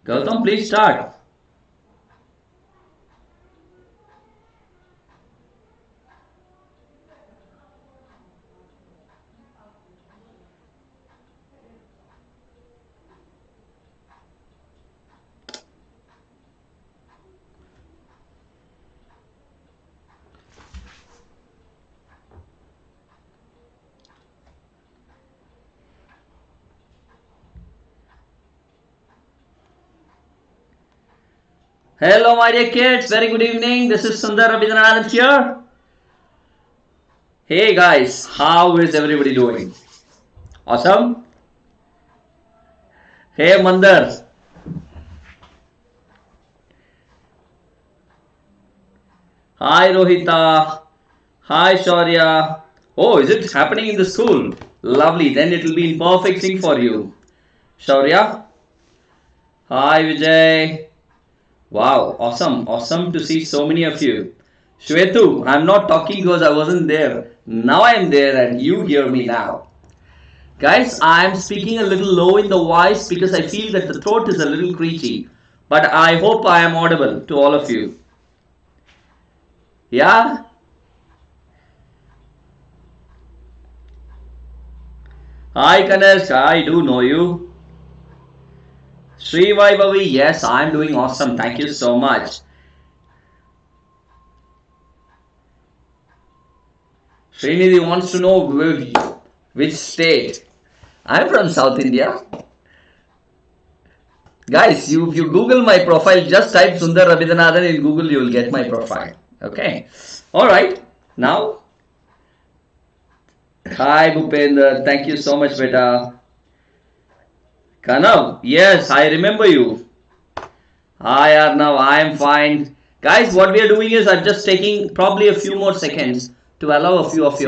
Gautam, please start. Hello, my dear kids. Very good evening. This is Sundar here. Hey guys, how is everybody doing? Awesome. Hey Mandar. Hi Rohita. Hi Shaurya. Oh, is it happening in the school? Lovely. Then it will be in perfect sync for you. Shaurya. Hi Vijay. Wow, awesome. Awesome to see so many of you. Shwetu, I'm not talking because I wasn't there. Now I am there and you hear me now. Guys, I am speaking a little low in the voice because I feel that the throat is a little creaky. But I hope I am audible to all of you. Yeah? Hi Kanesh, I do know you. Sri Vaibhavi, yes, I'm doing awesome. Thank you so much. Srinidhi wants to know which state. I'm from South India. Guys, if you Google my profile, just type Sundar Rabindranath in Google, you will get my profile. Okay. Alright. Now. Hi Bhupender. Thank you so much, beta. Kanav. Yes, I remember you. Hi Arnav. I am fine. Guys, what we are doing is I'm just taking probably a few more seconds to allow a few of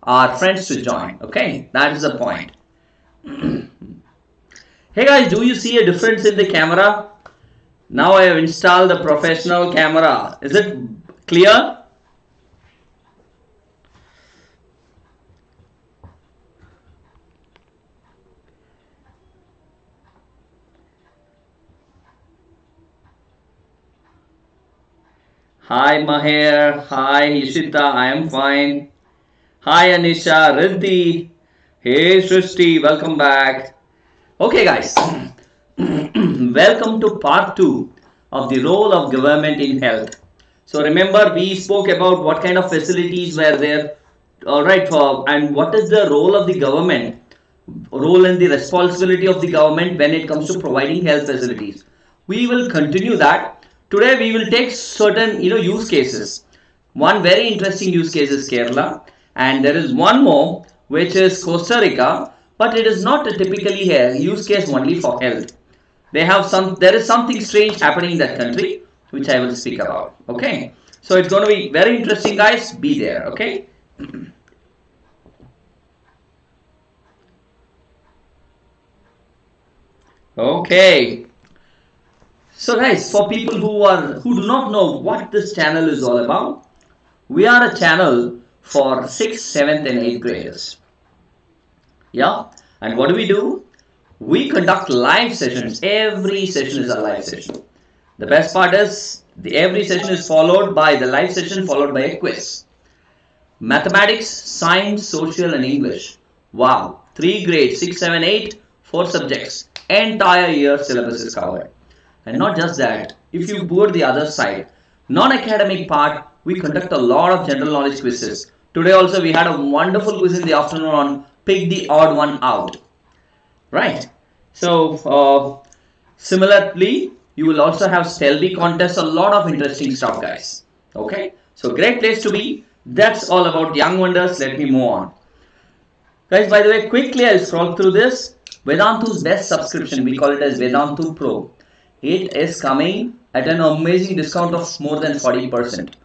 our friends to join. Okay. That is the point. Hey guys, do you see a difference in the camera? Now I have installed the professional camera. Is it clear? Hi Maher. Hi Ishita. I am fine. Hi Anisha. Riddhi. Hey Srishti. Welcome back. Okay guys. Welcome to part 2 of the role of government in health. So remember we spoke about what kind of facilities were there, alright, and what is the role of the government, role and the responsibility of the government when it comes to providing health facilities. We will continue that. Today we will take certain use cases. One very interesting use case is Kerala, and there is one more which is Costa Rica, but it is not a typically a use case only for health. There is something strange happening in that country which I will speak about. Okay, so it's going to be very interesting, guys. Be there. Okay. Okay. So guys, for people who do not know what this channel is all about, we are a channel for 6th, 7th and 8th graders. Yeah, and what do? We conduct live sessions. Every session is a live session. The best part is every session is followed by the live session followed by a quiz. Mathematics, science, social and English. Wow, 3 grades, 6, 7, 8, 4 subjects. Entire year syllabus is covered. And not just that, if you go to the other side, non-academic part, we conduct a lot of general knowledge quizzes. Today also we had a wonderful quiz in the afternoon on pick the odd one out. Right. So, similarly, you will also have Stelby contests, a lot of interesting stuff, guys. Okay. So, great place to be. That's all about Young Wonders. Let me move on. Guys, by the way, quickly I'll scroll through this. Vedantu's best subscription, we call it as Vedantu Pro. It is coming at an amazing discount of more than 40%.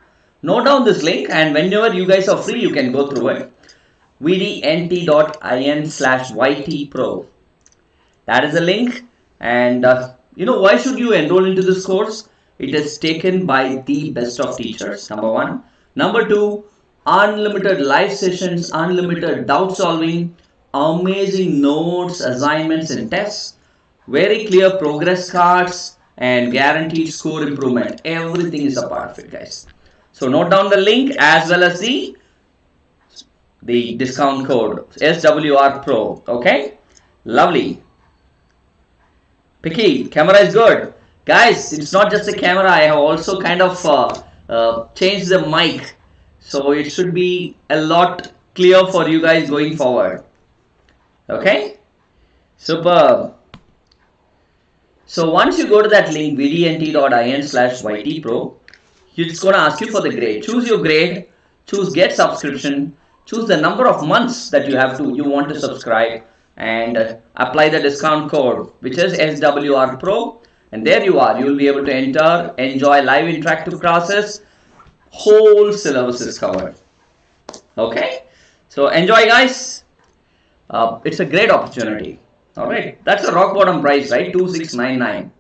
Note down this link, and whenever you guys are free, you can go through it. vdnt.in/ytpro. That is the link, and why should you enroll into this course? It is taken by the best of teachers, number one. Number two, unlimited live sessions, unlimited doubt solving, amazing notes, assignments and tests, Very clear progress cards and guaranteed score improvement. Everything is a part of it, guys. So note down the link as well as the discount code SWR Pro. Okay, lovely. Picky, camera is good. Guys, it's not just the camera. I have also kind of changed the mic. So it should be a lot clear for you guys going forward. Okay? Superb. So once you go to that link vdnt.in/ytpro, it's going to ask you for the grade. Choose your grade, choose get subscription, choose the number of months that you want to subscribe, and apply the discount code, which is SWR Pro, and there you are. You will be able to enter, enjoy live interactive classes, whole syllabus is covered. Okay, so enjoy, guys. It's a great opportunity. All right, that's a rock bottom price, right? 2699.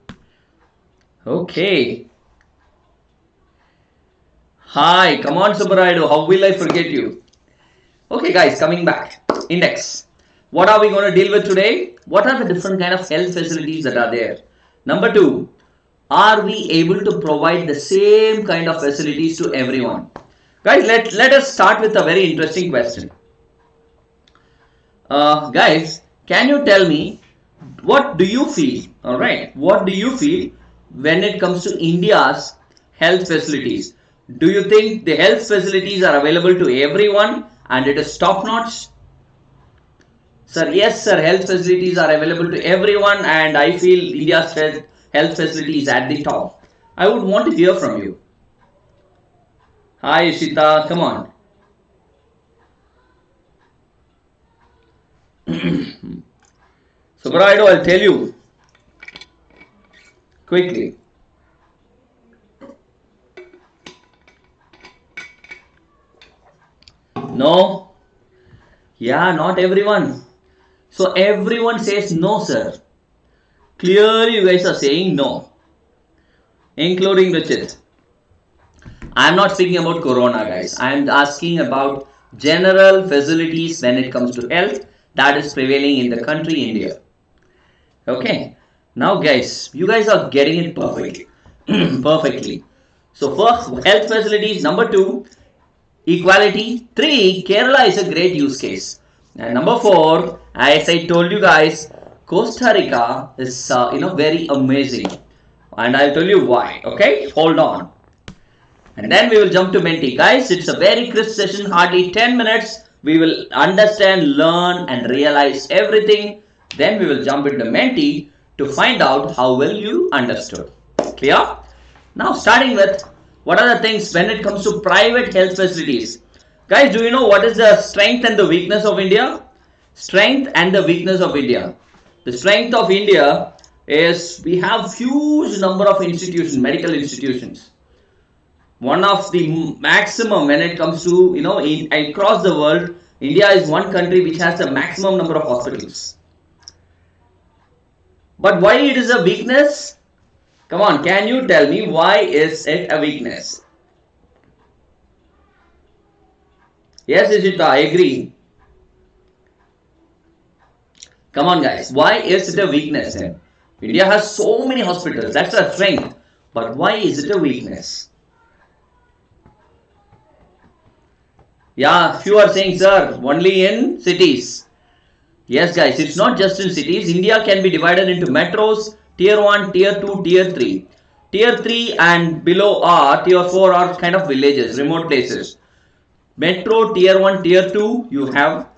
Okay. Hi, come on, Subaraidu. How will I forget you? Okay, guys, coming back. Index. What are we going to deal with today? What are the different kind of health facilities that are there? Number 2, are we able to provide the same kind of facilities to everyone? Guys, let us start with a very interesting question. Guys, can you tell me, what do you feel? All right, what do you feel when it comes to India's health facilities? Do you think the health facilities are available to everyone and it is top notch? Sir, yes, sir, health facilities are available to everyone and I feel India's health facility is at the top. I would want to hear from you. Hi, Ishita, come on. So, Braido, I'll tell you quickly. No. Yeah, not everyone. So everyone says no, sir. Clearly you guys are saying no. Including Richard. I am not speaking about Corona, guys. I am asking about general facilities when it comes to health that is prevailing in the country India. Okay. Now guys, you guys are getting it perfectly. Perfectly. So first, health facilities. Number 2, equality. 3, Kerala is a great use case. And number 4, as I told you guys, Costa Rica is very amazing. And I'll tell you why. Okay, hold on. And then we will jump to Menti. Guys, it's a very crisp session, hardly 10 minutes. We will understand, learn and realize everything. Then we will jump into Menti to find out how well you understood. Clear? Now starting with, what are the things when it comes to private health facilities? Guys, do you know what is the strength and the weakness of India? Strength and the weakness of India. The strength of India is we have huge number of institutions, medical institutions. One of the maximum when it comes to, across the world, India is one country which has the maximum number of hospitals. But why it is a weakness? Come on, can you tell me why is it a weakness? Yes, Ishita, I agree. Come on, guys. Why is it a weakness? India has so many hospitals. That's a strength. But why is it a weakness? Yeah, few are saying, sir, only in cities. Yes, guys, it's not just in cities. India can be divided into metros, tier 1, tier 2, tier 3. Tier 3 and below are, tier 4 are kind of villages, remote places. Metro, tier 1, tier 2, you have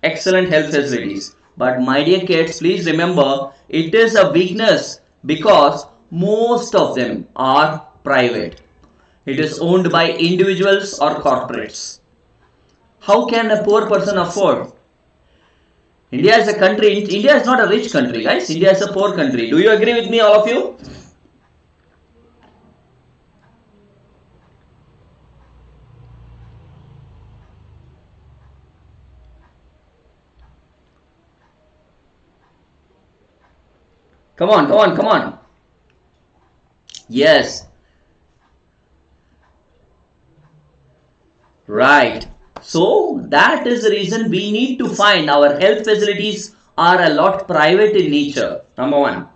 excellent health facilities. But my dear kids, please remember, it is a weakness because most of them are private. It is owned by individuals or corporates. How can a poor person afford? India is a country, India is not a rich country, guys. India is a poor country. Do you agree with me, all of you? Come on, come on, come on. Yes. Right. So that is the reason we need to find our health facilities are a lot private in nature. Number 1.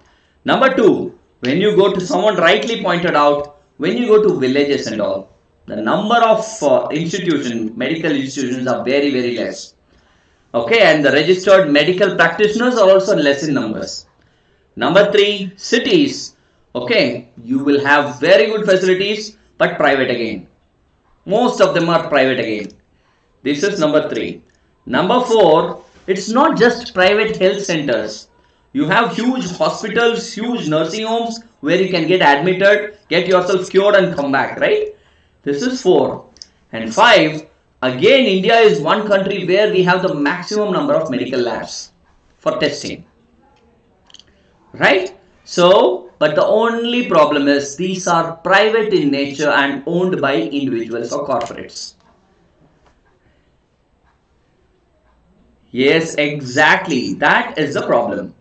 Number two, when you go to, someone rightly pointed out, when you go to villages and all, the number of medical institutions are very, very less. Okay, and the registered medical practitioners are also less in numbers. Number three, cities. Okay, you will have very good facilities, but private again. Most of them are private again. This is number three. Number four, it's not just private health centers. You have huge hospitals, huge nursing homes where you can get admitted, get yourself cured and come back, right? This is four. And five, again, India is one country where we have the maximum number of medical labs for testing. Right? So, but the only problem is these are private in nature and owned by individuals or corporates. Yes, exactly. That is the problem.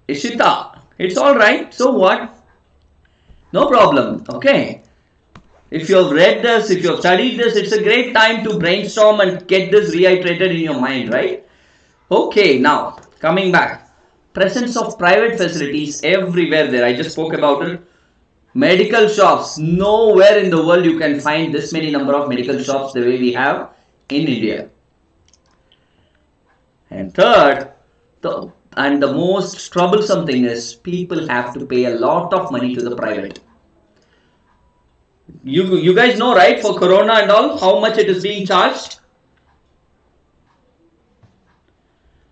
Ishita, it's all right. So what? No problem. Okay. If you have read this, if you have studied this, it's a great time to brainstorm and get this reiterated in your mind, right? Okay, now coming back. Presence of private facilities everywhere there. I just spoke about it. Medical shops. Nowhere in the world you can find this many number of medical shops the way we have in India. And third, the most troublesome thing is people have to pay a lot of money to the private. You guys know, right, for corona and all, how much it is being charged?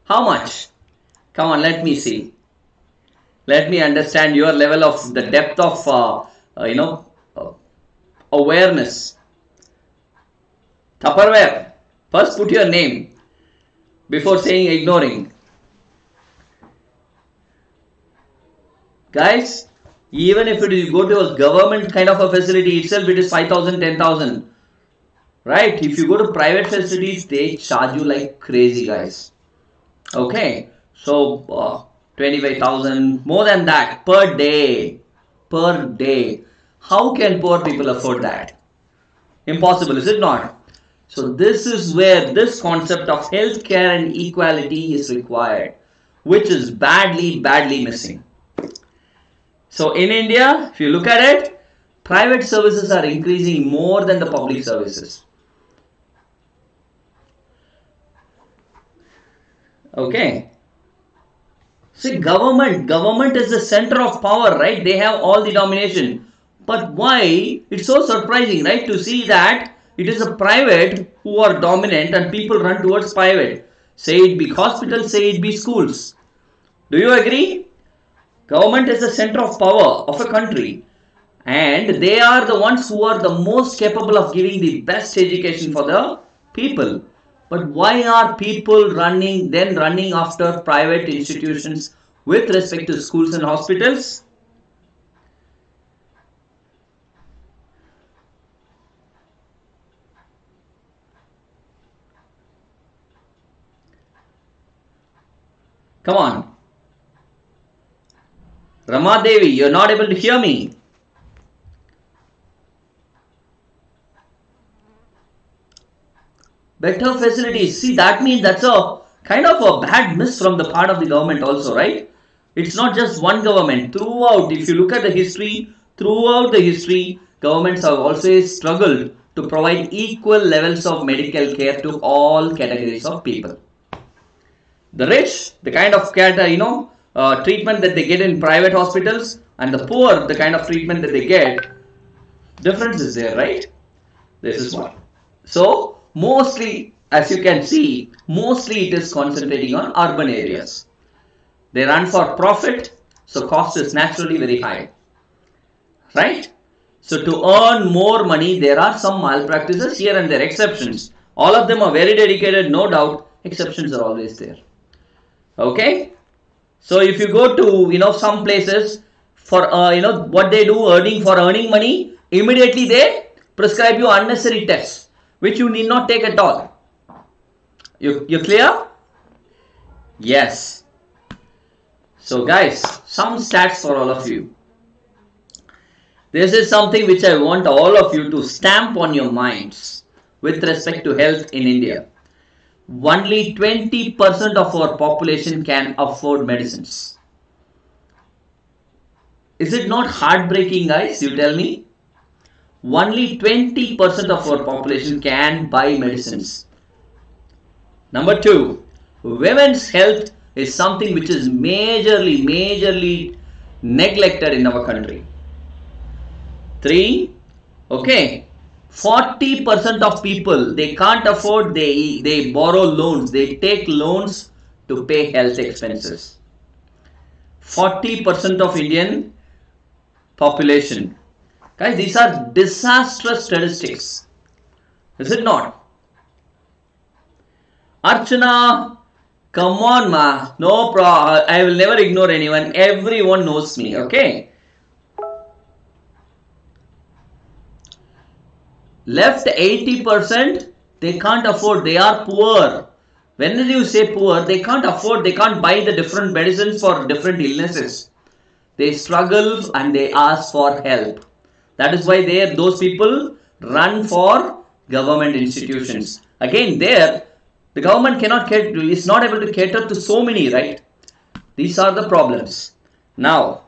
How much? Come on, let me see. Let me understand your level of the depth of awareness. Tupperware. First put your name before saying ignoring. Guys, even if you go to a government kind of a facility itself, it is 5,000, 10,000. Right? If you go to private facilities, they charge you like crazy, guys. Okay. So, 25,000, more than that per day. Per day. How can poor people afford that? Impossible, is it not? So this is where this concept of healthcare and equality is required, which is badly missing. So in India, if you look at it, private services are increasing more than the public services. Okay. See, government is the center of power, right? They have all the domination. But why? It's so surprising, right? To see that it is a private who are dominant and people run towards private. Say it be hospitals, say it be schools. Do you agree? Government is the center of power of a country. And they are the ones who are the most capable of giving the best education for the people. But why are people running after private institutions with respect to schools and hospitals? Come on. Rama Devi, you're not able to hear me. Better facilities. See, that means that's a kind of a bad miss from the part of the government also, right? It's not just one government. Throughout, if you look at the history, governments have always struggled to provide equal levels of medical care to all categories of people. The rich, the kind of care, treatment that they get in private hospitals, and the poor, the kind of treatment that they get, difference is there, right? This is one. So, mostly, as you can see, mostly it is concentrating on urban areas. They run for profit, so cost is naturally very high. Right? So to earn more money, there are some malpractices here and there, exceptions. All of them are very dedicated, no doubt. Exceptions are always there. Okay? So if you go to, some places for, what they do, earning money, immediately they prescribe you unnecessary tests, which you need not take at all. You clear? Yes. So guys, some stats for all of you. This is something which I want all of you to stamp on your minds with respect to health in India. only 20% of our population can afford medicines. Is it not heartbreaking, guys? You tell me. Only 20% of our population can buy medicines. Number 2, women's health is something which is majorly neglected in our country. 3, okay, 40% of people, they can't afford, they borrow loans, they take loans to pay health expenses. 40% of Indian population. Guys, these are disastrous statistics. Is it not? Archana, come on, ma. No problem. I will never ignore anyone. Everyone knows me, okay? Left 80%, they can't afford. They are poor. When you say poor, they can't afford. They can't buy the different medicines for different illnesses. They struggle and they ask for help. That is why those people run for government institutions. Again, the government is not able to cater to so many, right? These are the problems. Now,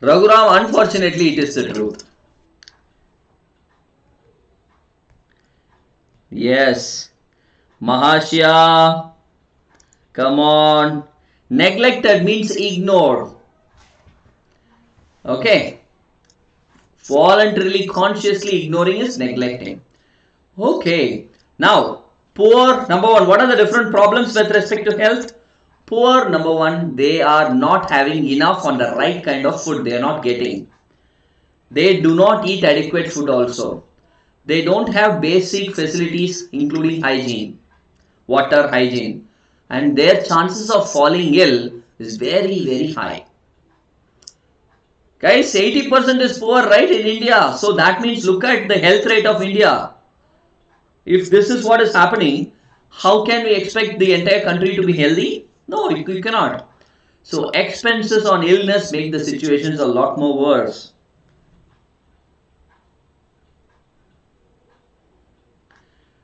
Raghuram, unfortunately, it is the truth. Yes. Mahashya, come on. Neglected means ignored. Okay. Voluntarily, consciously ignoring is neglecting. Okay. Now, poor, number 1, what are the different problems with respect to health? Poor, number 1, they are not having enough on the right kind of food. They are not getting. They do not eat adequate food also. They don't have basic facilities including hygiene, water hygiene. And their chances of falling ill is very high. Guys, 80% is poor, right, in India. So that means look at the health rate of India. If this is what is happening, how can we expect the entire country to be healthy? No, you cannot. So expenses on illness make the situations a lot more worse.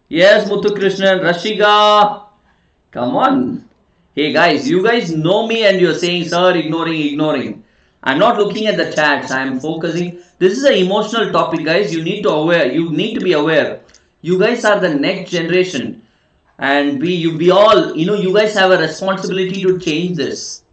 Yes, Muthukrishnan, Rashiga, come on. Hey guys, you guys know me and you're saying, sir, ignoring. I'm not looking at the chats. I'm focusing. This is an emotional topic, guys. You need to be aware. You guys are the next generation. And we all, you guys have a responsibility to change this.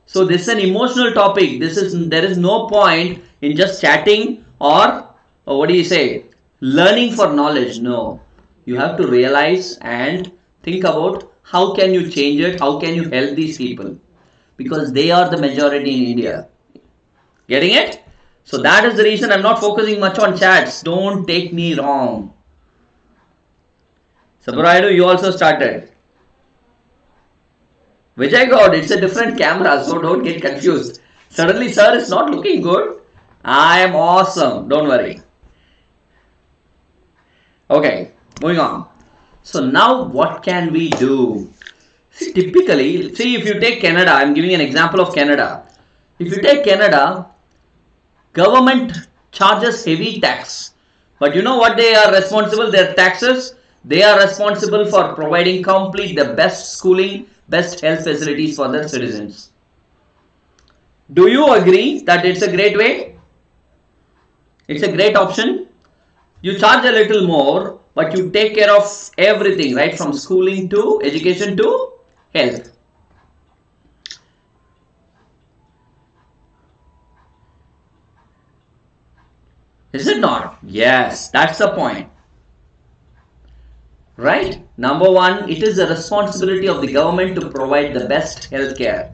So this is an emotional topic. There is no point in just chatting or what do you say? Learning for knowledge. No. You have to realize and think about how can you change it? How can you help these people? Because they are the majority in India. Getting it? So that is the reason I'm not focusing much on chats. Don't take me wrong. Sabaraidu, you also started. Vijay God, it's a different camera, so don't get confused. Suddenly, sir is not looking good. I am awesome. Don't worry. Okay, moving on. So now what can we do? Typically, if you take Canada, I'm giving an example of Canada. If you take Canada, government charges heavy tax. But you know what they are responsible? Their taxes. They are responsible for providing the best schooling, best health facilities for their citizens. Do you agree that it's a great way? It's a great option. You charge a little more, but you take care of everything, right? From schooling to education to health. Is it not? Yes, that's the point. Right? Number 1, it is the responsibility of the government to provide the best health care.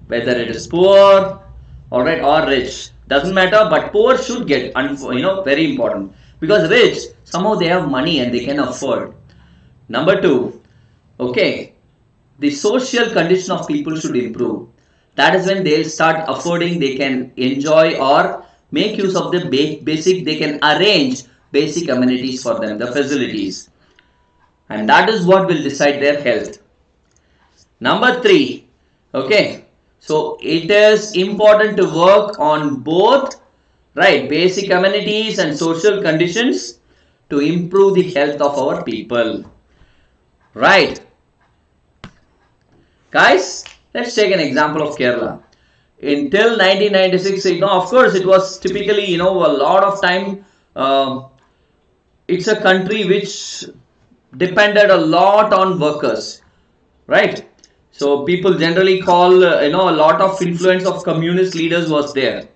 Whether it is poor, alright, or rich. Doesn't matter, but poor should get, very important. Because rich, somehow they have money and they can afford. Number 2, okay, the social condition of people should improve. That is when they'll start affording, they can enjoy or make use of the basic, they can arrange basic amenities for them, the facilities. And that is what will decide their health. Number 3, okay, so it is important to work on both, right, basic amenities and social conditions to to improve the health of our people. Right. Guys, let's take an example of Kerala. Until 1996, of course, it was typically, a lot of time. It's a country which depended a lot on workers, right? So people generally call, a lot of influence of communist leaders was there.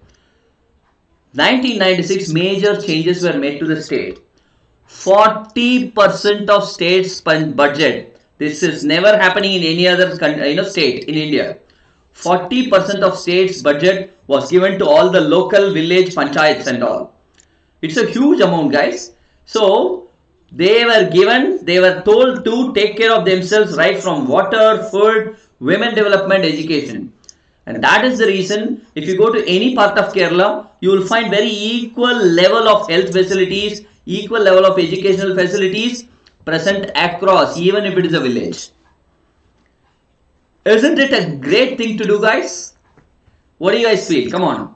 1996, major changes were made to the state. 40% of state's budget. This is never happening in any other state in India. 40% of state's budget was given to all the local village panchayats and all. It's a huge amount, guys. So they were told to take care of themselves right from water, food, women development, education. And that is the reason if you go to any part of Kerala, you will find very equal level of health facilities, equal level of educational facilities present across, even if it is a village. Isn't it a great thing to do, guys? What do you guys feel? Come on.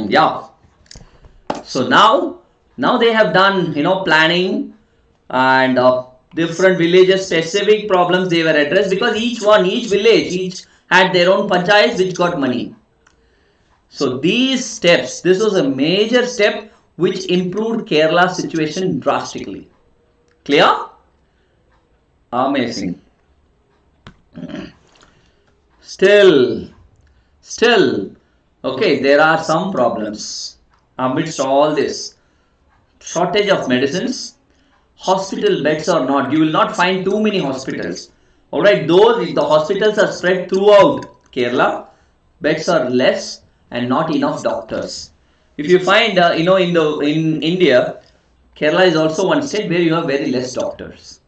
Yeah. So now they have done, planning and different villages specific problems they were addressed, because each village had their own panchayats which got money. So these steps, this was a major step which improved Kerala's situation drastically. Clear? Amazing. Still, okay, there are some problems amidst all this. Shortage of medicines, hospital beds or not. You will not find too many hospitals. Alright, though the hospitals are spread throughout Kerala, beds are less and not enough doctors. If you find, in India, Kerala is also one state where you have very less doctors.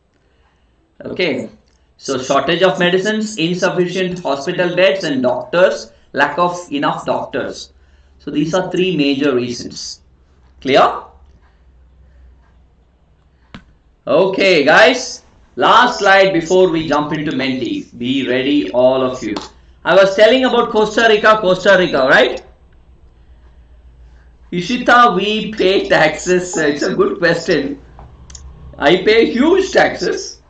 Okay, so shortage of medicines, insufficient hospital beds and doctors, lack of enough doctors. So these are three major reasons. Clear? Okay, guys. Last slide before we jump into Menti. Be ready, all of you. I was telling about Costa Rica, right? Ishita, we pay taxes. It's a good question. I pay huge taxes.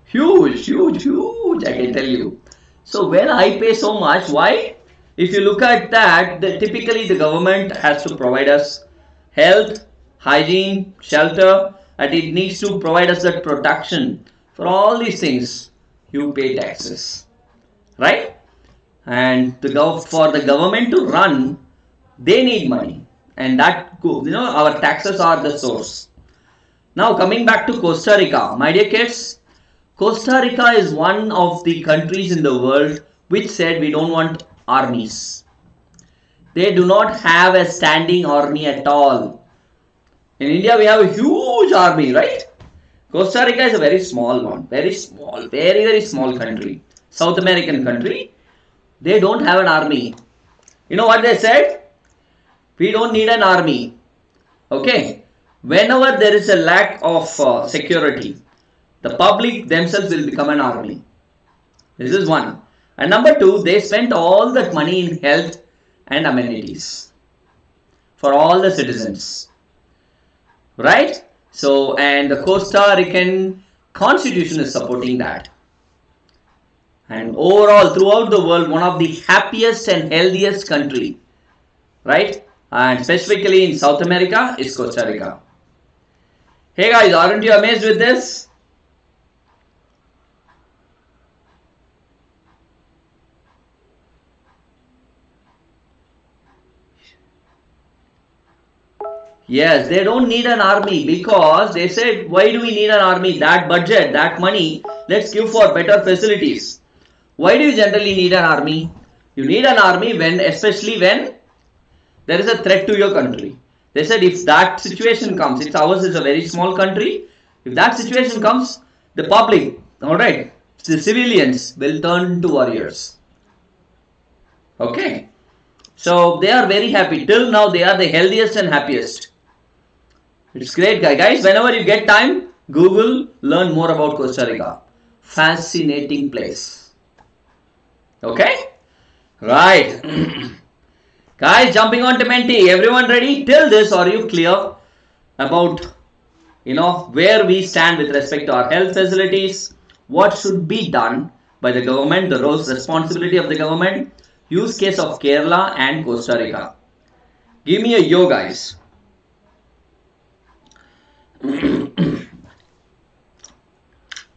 Huge, I can tell you. So when I pay so much, why? If you look at that, typically the government has to provide us health, hygiene, shelter, and it needs to provide us that protection. For all these things, you pay taxes, right? And for the government to run, they need money, and that our taxes are the source. Now coming back to Costa Rica, my dear kids, Costa Rica is one of the countries in the world which said we don't want armies. They do not have a standing army at all. In India, we have a huge army, right? Costa Rica is a very small one, very small, very small country, South American country. They don't have an army. You know what they said? We don't need an army. Okay. Whenever there is a lack of security, the public themselves will become an army. This is one. And number two, they spent all that money in health and amenities for all the citizens. Right? So, and the Costa Rican constitution is supporting that. And overall, throughout the world, one of the happiest and healthiest country, right? And specifically in South America is Costa Rica. Hey guys, aren't you amazed with this? Yes, they don't need an army, because they said, why do we need an army? That budget, that money, let's give for better facilities. Why do you generally need an army? You need an army especially when there is a threat to your country. They said if that situation comes, ours is a very small country, if that situation comes, the public, alright, the civilians will turn to warriors. Okay. So they are very happy. Till now they are the healthiest and happiest. It's great, guys. Whenever you get time, Google, learn more about Costa Rica. Fascinating place. Okay? Right. Guys, jumping on to Menti. Everyone ready? Till this, are you clear about where we stand with respect to our health facilities? What should be done by the government? The roles, responsibility of the government. Use case of Kerala and Costa Rica. Give me a yo, guys.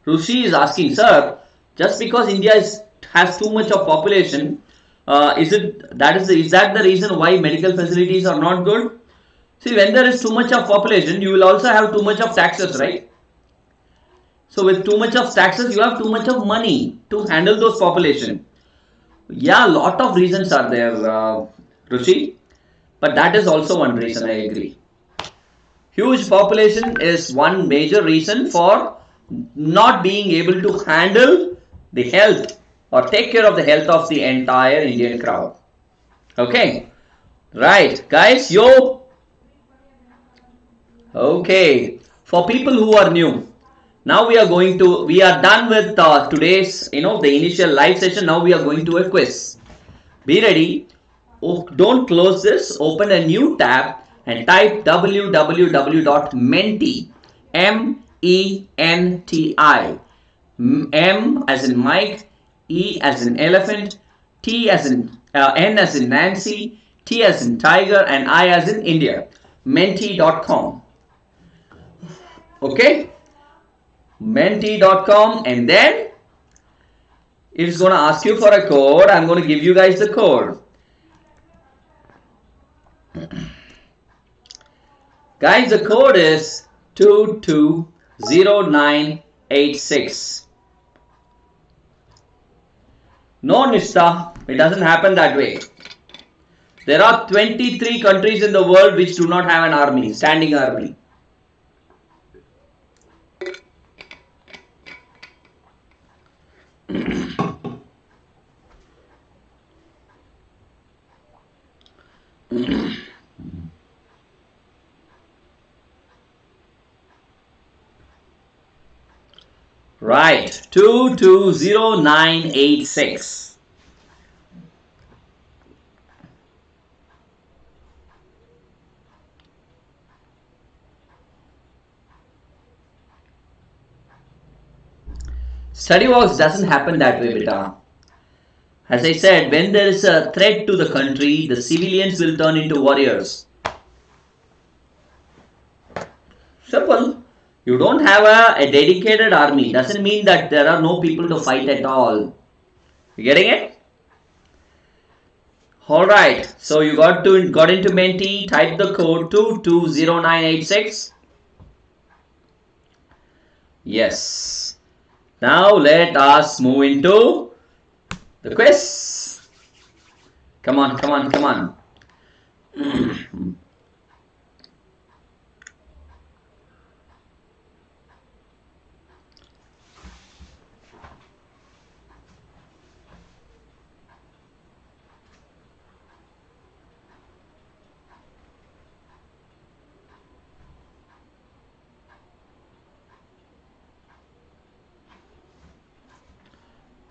Rushi is asking, sir, just because India has too much of population, is that the reason why medical facilities are not good? See, when there is too much of population, you will also have too much of taxes, right? So with too much of taxes, you have too much of money to handle those population. Yeah, a lot of reasons are there, Rushi, but that is also one reason, I agree. Huge population is one major reason for not being able to handle the health or take care of the health of the entire Indian crowd. Okay, right, guys, yo. Okay, for people who are new, now we are done with today's, the initial live session. Now we are going to a quiz. Be ready. Oh, don't close this. Open a new tab and type www.menti, M-E-N-T-I, M as in Mike, E as in elephant, T as in N as in Nancy, T as in tiger, and I as in India. Menti.com. Okay? Menti.com, and then it's going to ask you for a code. I'm going to give you guys the code. Guys, the code is 220986. No, Nishta, it doesn't happen that way. There are 23 countries in the world which do not have an army, standing army. Right, 220986. Study walks doesn't happen that way, beta. As I said, when there is a threat to the country, the civilians will turn into warriors. Simple. You don't have a dedicated army. Doesn't mean that there are no people to fight at all. You getting it? Alright. So you got into Menti. Type the code 220986. Yes. Now let us move into the quiz. Come on, come on, come on.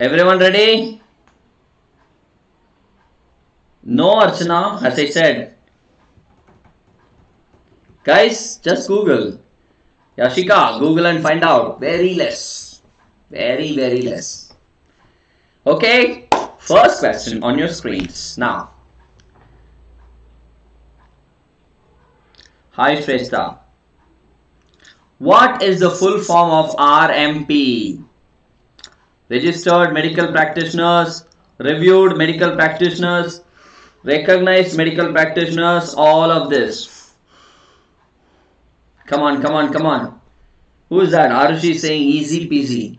Everyone ready? No, Archana, as I said. Guys, just Google. Yashika, Google and find out. Very less. Very, very less. Okay, first question on your screens. Now. Hi, Shrestha. What is the full form of RMP? Registered medical practitioners, reviewed medical practitioners, recognized medical practitioners, all of this. Come on, come on, come on. Who is that? Arushi saying easy peasy.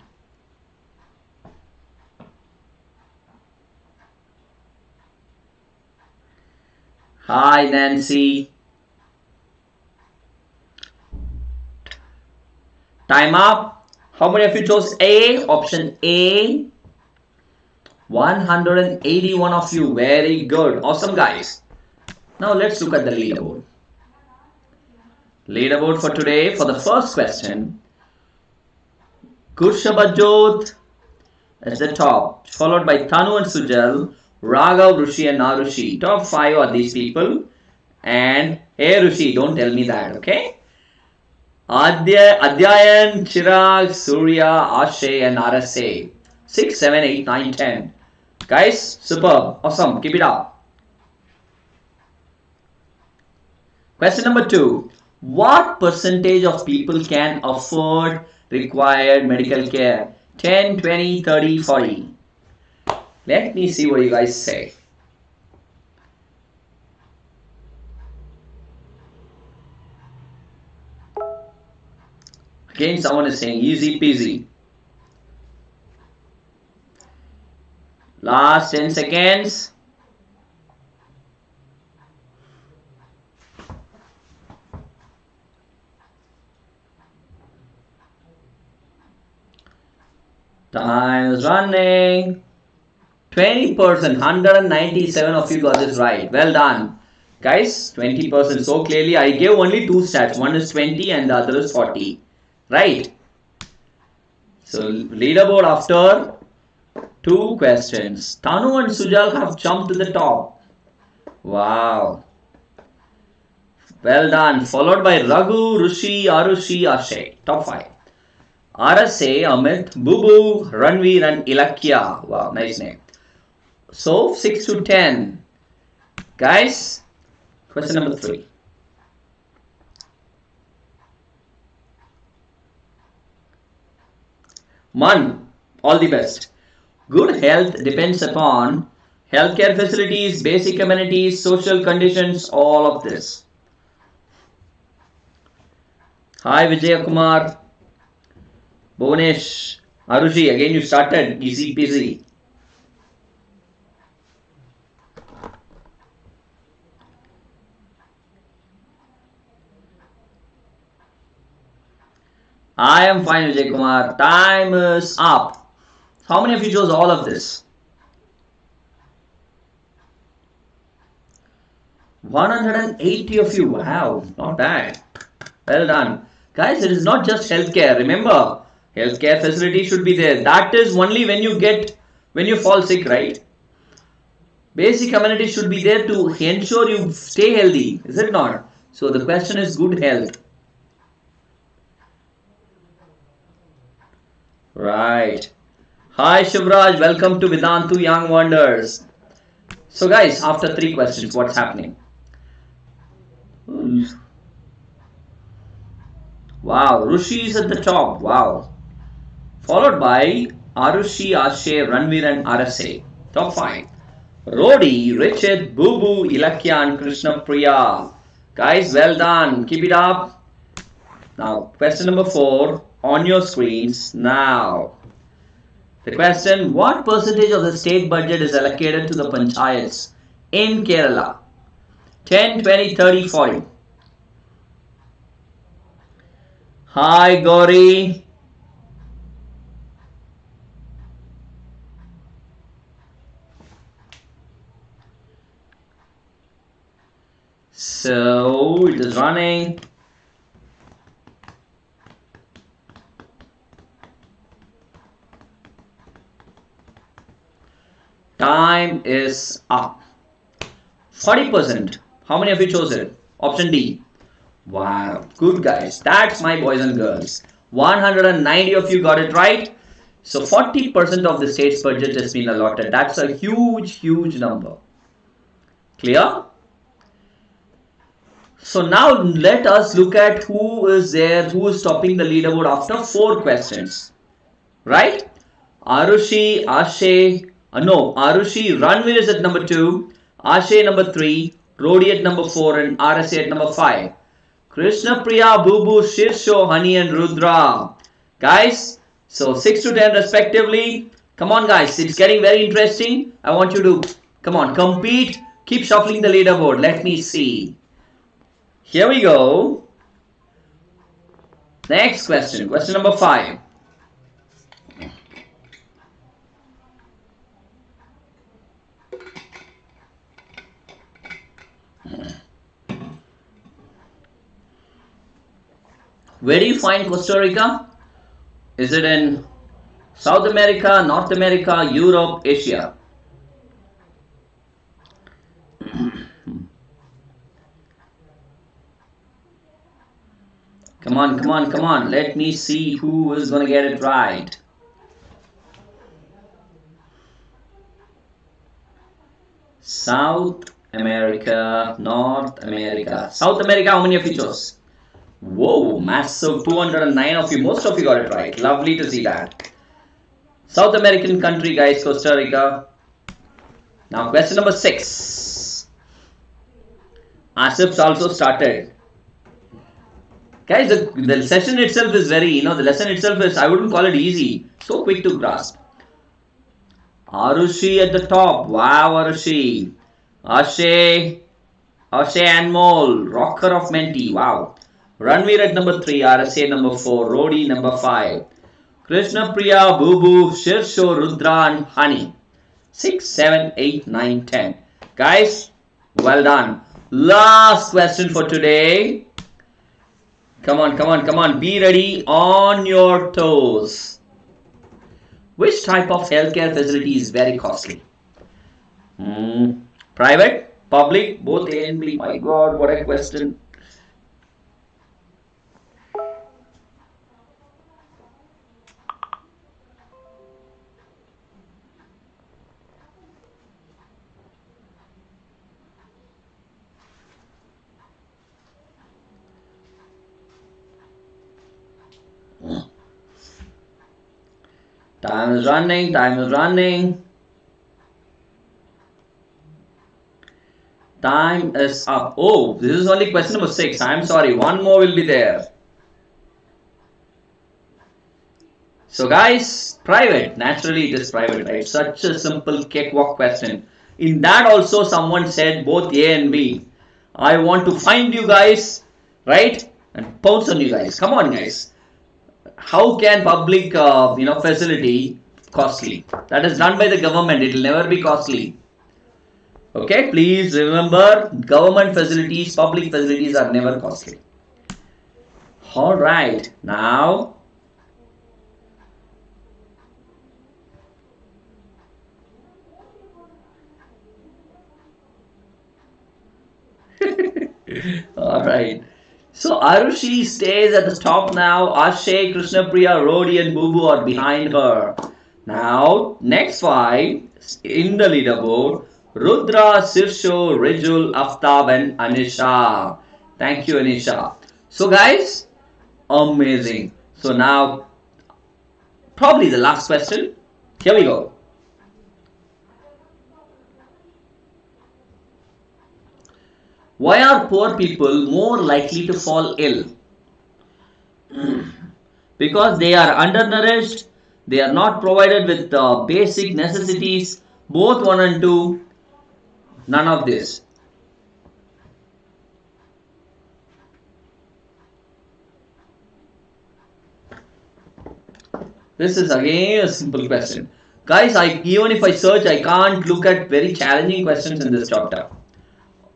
Hi, Nancy. Time up. How many of you chose A? Option A. 181 of you. Very good. Awesome, guys. Now let's look at the leaderboard. Leaderboard for today. For the first question, Kurshabajot at the top, followed by Tanu and Sujal, Raghav, Rushi and Narushi. Top 5 are these people. And hey Rushi, don't tell me that, okay? Adhyayan, Chirag, Surya, Ashay and RSA. 6, 7, 8, 9, 10. Guys, superb, awesome, keep it up. Question number 2. What percentage of people can afford required medical care? 10, 20, 30, 40. Let me see what you guys say. Again, someone is saying easy peasy. Last 10 seconds. Time is running. 20%, 197 of you got this right. Well done. Guys, 20%. So clearly, I gave only 2 stats. One is 20 and the other is 40. Right? So, leaderboard after 2 questions. Tanu and Sujal have jumped to the top. Wow. Well done. Followed by Raghu, Rushi, Arushi, Ashay. Top 5. RSA, Amit, Bubu, Ranveer and Ilakya. Wow, nice name. So, 6 to 10. Guys, question number 3. Man, all the best. Good health depends upon healthcare facilities, basic amenities, social conditions, all of this. Hi Vijay Kumar, Bhuvanesh, Arushi, again you started, easy peasy. I am fine Vijay Kumar, time is up. How many of you chose all of this? 180 of you, wow, not bad. Well done. Guys, it is not just healthcare. Remember, healthcare facility should be there. That is only when you fall sick, right? Basic amenities should be there to ensure you stay healthy, is it not? So the question is good health. Right. Hi Shivraj, welcome to Vedantu Young Wonders. So guys, after 3 questions, what's happening? Wow, Rushi is at the top. Wow. Followed by Arushi, Ashay, Ranveer and RSA. Top 5. Rodi, Richard, Bubu, Ilakya and Krishna Priya. Guys, well done. Keep it up. Now, question number 4 on your screens now. The question, what percentage of the state budget is allocated to the panchayats in Kerala? 10, 20, 30, 40. Hi Gauri. So it is running. Time is up. 40%. How many of you chose it? Option D. Wow, good guys. That's my boys and girls. 190 of you got it right. So 40% of the state's budget has been allotted. That's a huge, huge number. Clear? So now let us look at who is there, who is topping the leaderboard after 4 questions. Right? Arushi, Ashay, Arushi, Ranveer is at number 2, Ashay number 3, Rodi at number 4 and RSA at number 5. Krishna Priya, Bubu, Shirsho, Honey and Rudra. Guys, so 6 to 10 respectively. Come on guys, it's getting very interesting. I want you to, come on, compete. Keep shuffling the leaderboard. Let me see. Here we go. Next question, question number 5. Where do you find Costa Rica? Is it in South America, North America, Europe, Asia? Come on, come on, come on. Let me see who is going to get it right. South America, North America. South America, how many of you chose? Whoa, massive 209 of you. Most of you got it right. Lovely to see that. South American country, guys, Costa Rica. Now, question number 6. Asif's also started. Guys, the session itself is very, the lesson itself is, I wouldn't call it easy. So quick to grasp. Arushi at the top. Wow, Arushi. Ashay Anmol, rocker of Menti. Wow. Ranveer at number 3. RSA number 4. Rodi number 5. Krishna Priya, Bubu, Shirsho, Rudra and Honey. 6, 7, 8, 9, 10. Guys, well done. Last question for today. Come on, come on, come on. Be ready, on your toes. Which type of healthcare facility is very costly? Private, public, both A and B. My God, what a question. Time is running, time is running. Time is up. Oh, this is only question number 6. I'm sorry, one more will be there. So guys, private. Naturally it is private, right? Such a simple cakewalk question. In that also someone said both A and B. I want to find you guys, right? And pounce on you guys. Come on guys. How can public facility costly? That is done by the government. It will never be costly. Okay, please remember, government facilities, public facilities are never costly. All right, now all right. So Arushi stays at the top now. Ashay, Krishnapriya, Rodi and Bubu are behind her. Now, next 5 in the leaderboard. Rudra, Sirsho, Rijul, Aftab and Anisha. Thank you, Anisha. So guys, amazing. So now, probably the last question. Here we go. Why are poor people more likely to fall ill? Because they are undernourished, they are not provided with basic necessities, both 1 and 2, none of this. This is again a simple question. Guys, even if I search, I can't look at very challenging questions in this chapter.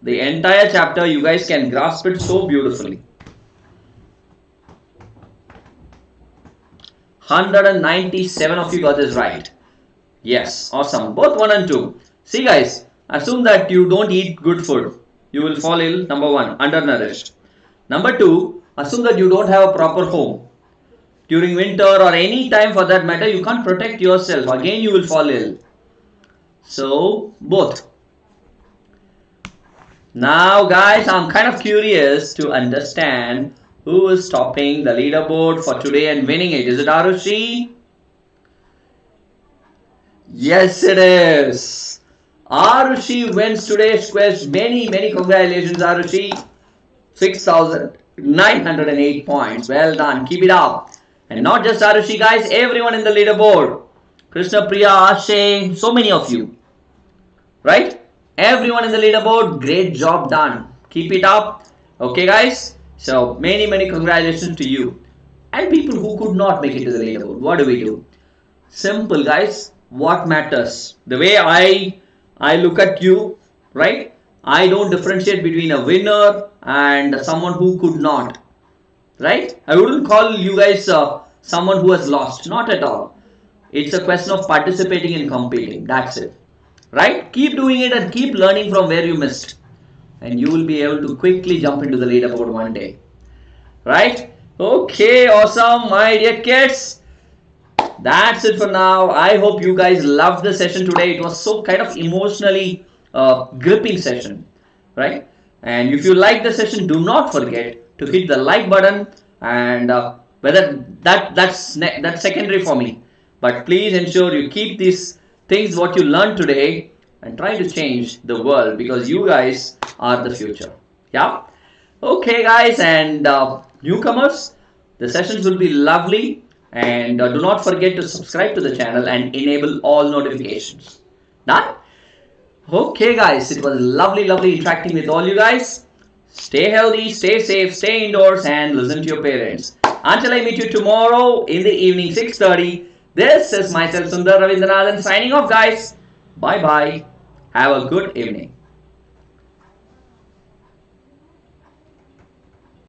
The entire chapter, you guys can grasp it so beautifully. 197 of you got this right. Yes, awesome. Both 1 and 2. See guys, assume that you don't eat good food. You will fall ill. Number 1, undernourished. Number 2, assume that you don't have a proper home. During winter or any time for that matter, you can't protect yourself. Again, you will fall ill. So, both. Now guys, I'm kind of curious to understand who is topping the leaderboard for today and winning it. Is it Arushi? Yes, it is. Arushi wins today's quest. Many congratulations, Arushi. 6,908 points. Well done. Keep it up. And not just Arushi, guys. Everyone in the leaderboard. Krishna Priya, Ashay, so many of you. Right? Everyone in the leaderboard, great job done. Keep it up. Okay, guys. So, many congratulations to you. And people who could not make it to the leaderboard. What do we do? Simple, guys. What matters? The way I look at you, right? I don't differentiate between a winner and someone who could not. Right? I wouldn't call you guys someone who has lost. Not at all. It's a question of participating and competing. That's it. Right? Keep doing it and keep learning from where you missed. And you will be able to quickly jump into the leaderboard one day. Right? Okay, awesome, my dear kids. That's it for now. I hope you guys loved the session today. It was so kind of emotionally gripping session, right? And if you like the session, do not forget to hit the like button. And whether that's secondary for me, but please ensure you keep these things what you learned today and try to change the world, because you guys are the future. Yeah. Okay, guys, and newcomers, the sessions will be lovely. And do not forget to subscribe to the channel and enable all notifications. Done? Okay, guys, it was lovely, lovely interacting with all you guys. Stay healthy, stay safe, stay indoors, and listen to your parents. Until I meet you tomorrow in the evening, 6:30, this is myself, Sundar Ravindranathan, signing off, guys. Bye-bye. Have a good evening.